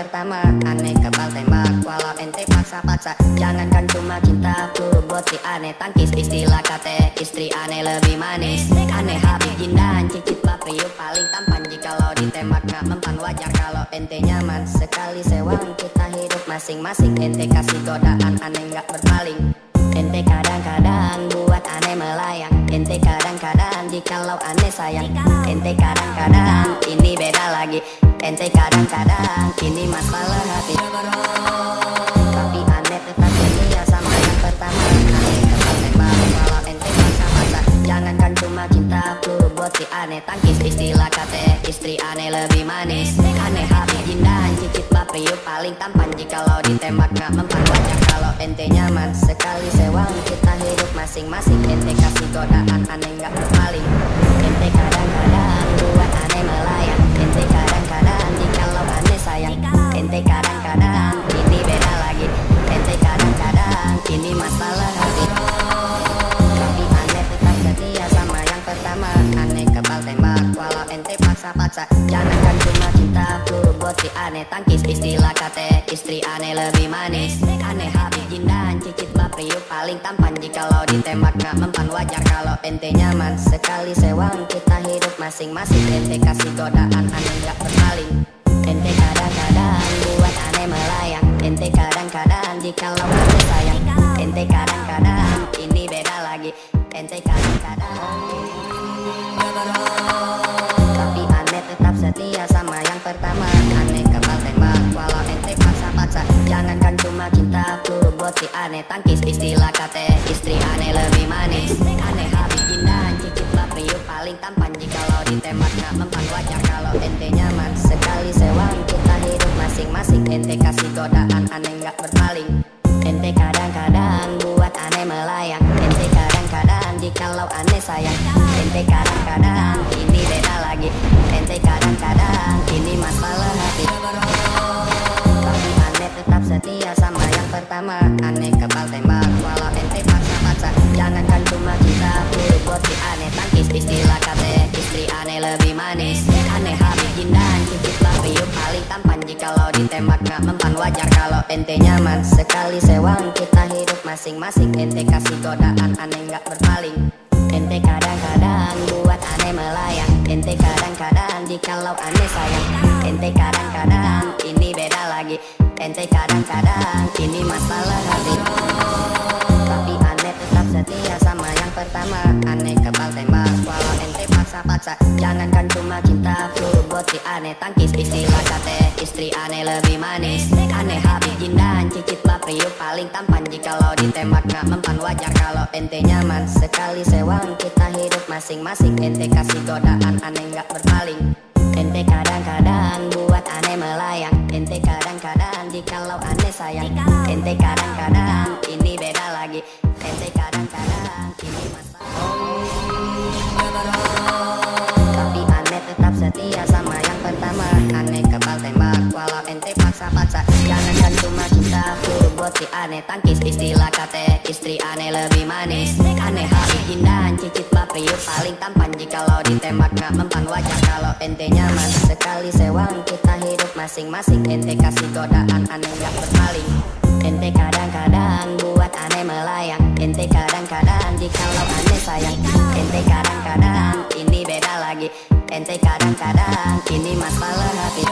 pertama, aneh kebal tembak. Walau ente paksa-paksa, jangankan cuma cintaku buat si aneh tangkis. Istilah kata istri aneh lebih manis. Aneh habis jindan, cicit bapriu paling tampan. Jikalau ditembak gak mempan wajar kalau ente nyaman. Sekali sewang kita hidup masing-masing. Ente kasih godaan, aneh gak berpaling. Ente kadang-kadang buat aneh melayang. Ente kadang-kadang jikalau aneh sayang. Ente kadang-kadang ini beda lagi. Ente kadang-kadang ini masalah hati. Tapi aneh tetap setia sama yang pertama. Aneh tetap tembak walau ente paksa-paksa. Jangankan cuma cintaku buat si aneh tangkis. Istilah kata istri aneh lebih manis. Aneh habis jindan, cicit bapriu paling tampan. Jikalau ditembak gak mempan wajar kalau ente nyaman. Sekali sewang kita hidup masing-masing. Ente kasih godaan, aneh gak berpaling. Ente kadang-kadang buat aneh melayang. Ente kadang-kadang jikalau aneh sayang. Ente kadang-kadang ini beda lagi. Ente kadang-kadang ini masalah hati. Tapi aneh tetap setia sama yang pertama. Aneh kebal tembak walau ente paksa-paksa. Jangankan cuma cintaku buat si aneh tangkis. Istilah kata istri aneh lebih manis. Aneh habis jindan, cicit bapriu paling tampan. Jikalau ditembak gak mempan wajar kalau ente nyaman. Sekali sewang kita hidup masing-masing. Ente kasih godaan, aneh gak berpaling. Ente kadang-kadang buat aneh melayang. Ente kadang-kadang jikalau aneh sayang. Ente kadang-kadang ini beda lagi. Ente kadang-kadang tapi aneh tetap setia sama yang pertama. Aneh kebal tembak walau ente paksa-paksa. Jangankan cuma cintaku buat si aneh tangkis. Istilah kata istri aneh lebih manis. Aneh habis jindan, cicit bapriu paling tampan. Jikalau ditembak gak mempan wajar kalau ente nyaman. Sekali sewang kita hidup masing-masing. Ente kasih godaan, aneh gak berpaling. Ente kadang-kadang buat aneh melayang. Ente kadang-kadang jikalau aneh sayang. Ente kadang-kadang ini beda lagi. Ente kadang-kadang ini masalah hati. Tapi aneh tetap setia sama yang pertama. Aneh kebal tembak walau ente paksa-paksa. Jangankan cuma cintaku buat si aneh tangkis. Istilah kata istri aneh lebih manis. Aneh habis jindan, cicit bapriu paling tampan. Jikalau ditembak gak mempan wajar kalau ente nyaman. Sekali sewang kita hidup masing-masing. Ente kasih godaan, aneh gak berpaling. Ente kadang-kadang buat aneh melayang. Ente kadang-kadang jikalau aneh sayang. Ente kadang-kadang ini beda lagi. Ente kadang-kadang ini masalah hati. Tapi aneh tetap setia sama yang pertama. Aneh kebal tembak walau ente paksa-paksa. Jangankan cuma cintaku buat si aneh tangkis. Istilah kata istri aneh lebih manis. Aneh habis jindan, cicit bapriu paling tampan. Jikalau ditembak gak mempan wajar kalau ente nyaman. Sekali sewang kita hidup masing-masing. Ente kasih godaan, aneh gak berpaling. Ente kadang-kadang buat aneh melayang. Ente kadang-kadang jikalau aneh sayang. Ente kadang-kadang ini beda lagi. Ente kadang-kadang ini masalah. Tapi aneh tetap setia sama yang pertama. Aneh kebal tembak walau ente paksa-paksa. Jangankan cuma cintaku buat si aneh tangkis. Istilah kata istri aneh lebih manis. Aneh habis jindan, cicit bapriu paling tampan. Jikalau ditembak gak mempan wajar kalau ente nyaman. Sekali sewang kita hidup masing-masing. Ente kasih godaan, aneh gak berpaling. Ente kadang-kadang buat aneh melayang. Ente kadang-kadang jikalau aneh sayang. Ente kadang-kadang ini beda lagi. Ente kadang-kadang ini masalah hati.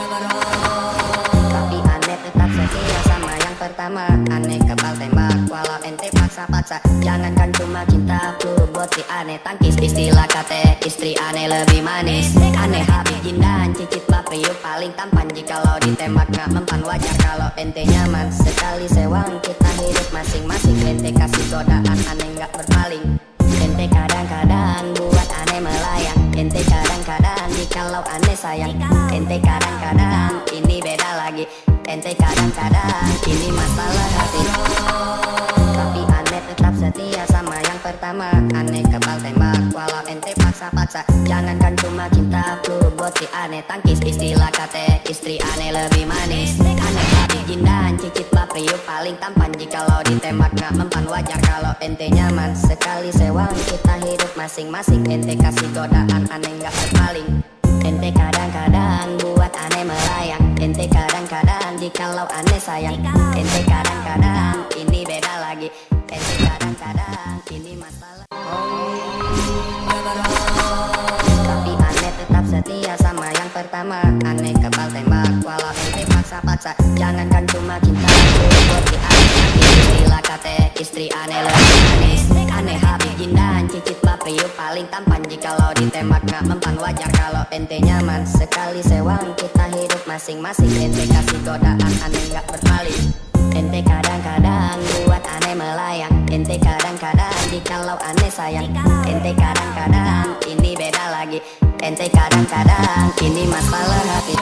Tapi aneh tetap setia sama yang pertama. Aneh kebal tembak walau ente paksa-paksa. Jangankan cuma cintaku buat si aneh tangkis. Istilah kata istri aneh lebih manis. Aneh habis jindan, cicit bapriu paling tampan. Jikalau ditembak gak mempan wajar kalau ente nyaman. Sekali sewang kita hidup masing-masing. Ente kasih godaan, aneh gak berpaling. Ente kadang-kadang buat aneh melayang. Ente kadang-kadang jikalau aneh sayang. Ente kadang-kadang ini beda lagi. Ente kadang-kadang ini masalah hati. Tapi aneh tetap setia sama yang pertama. Aneh kebal tembak walau ente paksa-paksa. Jangankan cuma cintaku buat si aneh tangkis. Istilah kata istri aneh lebih manis. Aneh habis jindan, cicit bapriu paling tampan. Jikalau ditembak gak mempan wajar kalau ente nyaman. Sekali sewang kita hidup masing-masing. Ente kasih godaan, aneh gak berpaling. Ente kadang-kadang buat aneh melayang. Ente kadang-kadang jikalau aneh sayang. Ente kadang-kadang ini beda lagi. Ente kadang-kadang ini masalah. Tapi aneh tetap setia sama yang pertama. Aneh kebal tembak walau ente paksa-paksa. Jangankan cuma cinta buat si aneh. Tapi istilah kate istri aneh lebih manis. Aneh habis jindan cicit bapriu paling tampan. Jikalau ditembak gak mempan wajar kalau ente nyaman. Sekali sewang kita hidup masing-masing. Ente kasih godaan aneh gak berpaling. Ente kadang-kadang buat aneh melayang. Ente kadang-kadang jikalau aneh sayang. Ente kadang-kadang ini beda lagi. Ente kadang-kadang ini masalah hati.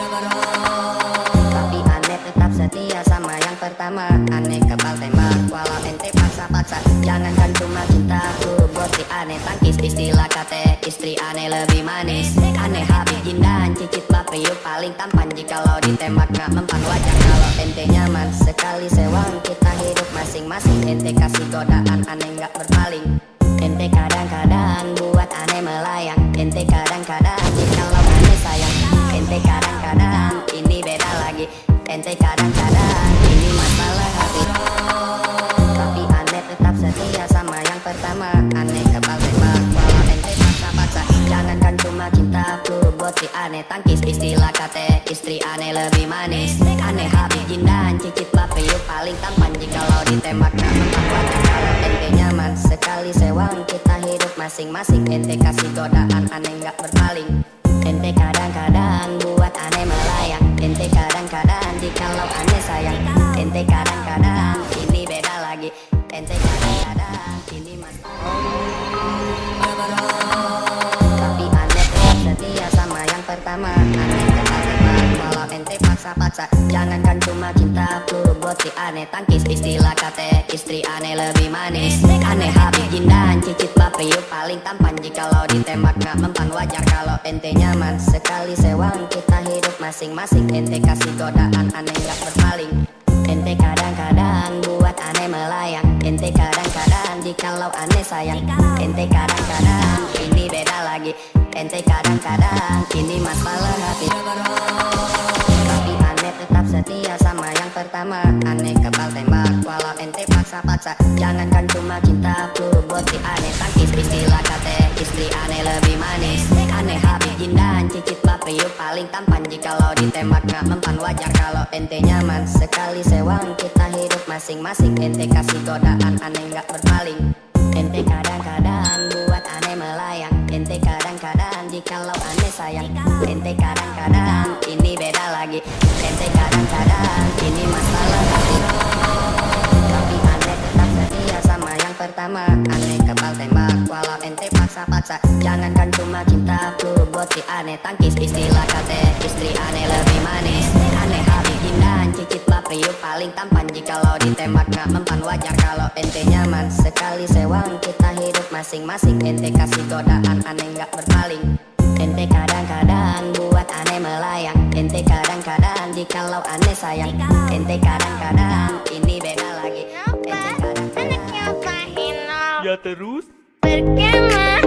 Tapi aneh tetap setia sama yang pertama. Aneh kebal tembak walau ente paksa-paksa. Jangankan cuma cinta buat si aneh tangkis. Istilah kate istri aneh lebih manis. Aneh habis jindan cicit bapriu paling tampan. Jikalau ditembak gak mempan wajar kalau ente nyaman. Sekali sewang kita hidup masing-masing. Ente kasih godaan aneh gak berpaling. Ente kadang-kadang buat aneh melayang. Ente kadang-kadang jikalau aneh sayang. Ente kadang-kadang ini beda lagi. Ente kadang-kadang ini masalah hati. Tapi aneh tetap setia sama yang pertama. Aneh kebal tembak walau ente paksa-paksa. Jangankan cuma cinta buat si aneh tangkis. Istilah kate istri aneh lebih manis. Aneh habis jindan cicit bapriu paling tampan. Jikalau ditembak gak mempan wajar kalau ente nyaman. Sekali sewang kita hidup masing-masing. Ente kasih godaan aneh gak berpaling. Ente kadang-kadang buat aneh melayang. Ente kadang-kadang jikalau aneh sayang. Ente kadang-kadang ini beda lagi. Ente kadang-kadang ini tapi aneh tetap setia sama yang pertama. Aneh kebal tembak walau ente paksa-paksa. Jangankan cuma cinta buat si aneh tangkis. Istilah kate istri aneh lebih manis. Aneh habis jindan cicit bapriu paling tampan. Jikalau ditembak gak mempan wajar kalau ente nyaman. Sekali sewang kita hidup masing-masing. Ente kasih godaan aneh gak berpaling. Ente kadang-kadang buat aneh melayang. Ente kadang-kadang jikalau aneh sayang. Ente kadang-kadang ini beda lagi. Ente kadang-kadang ini masalah hati. Tapi aneh tetap setia sama yang pertama. Aneh kebal tembak walau ente paksa-paksa. Jangankan cuma cinta buat si aneh tangkis. Istilah kate istri aneh lebih manis. Aneh habis jindan cicit bapriu paling tampan. Jikalau ditembak gak mempan wajar kalau ente nyaman. Sekali sewang kita hidup masing-masing. Ente kasih godaan aneh gak berpaling. Ente kadang-kadang buat aneh melayang. Ente kadang-kadang jikalau aneh sayang. Ente kadang-kadang ini beda lagi. Ente kadang-kadang ini masalah hati. Tapi aneh tetap setia sama yang pertama. Aneh kebal tembak walau ente paksa-paksa. Jangankan cuma cinta buat si aneh tangkis. Istilah kate istri aneh lebih manis. Aneh habis jindan cicit bapriu paling tampan. Jikalau ditembak gak mempan wajar kalau ente nyaman. Sekali sewang kita hidup masing-masing. Ente kasih godaan aneh gak berpaling. Ente kadang-kadang buat aneh melayang. Ente kadang-kadang jikalau aneh sayang. Ente kadang-kadang ini beda lagi. Ente kadang-kadang Ya terus berkemah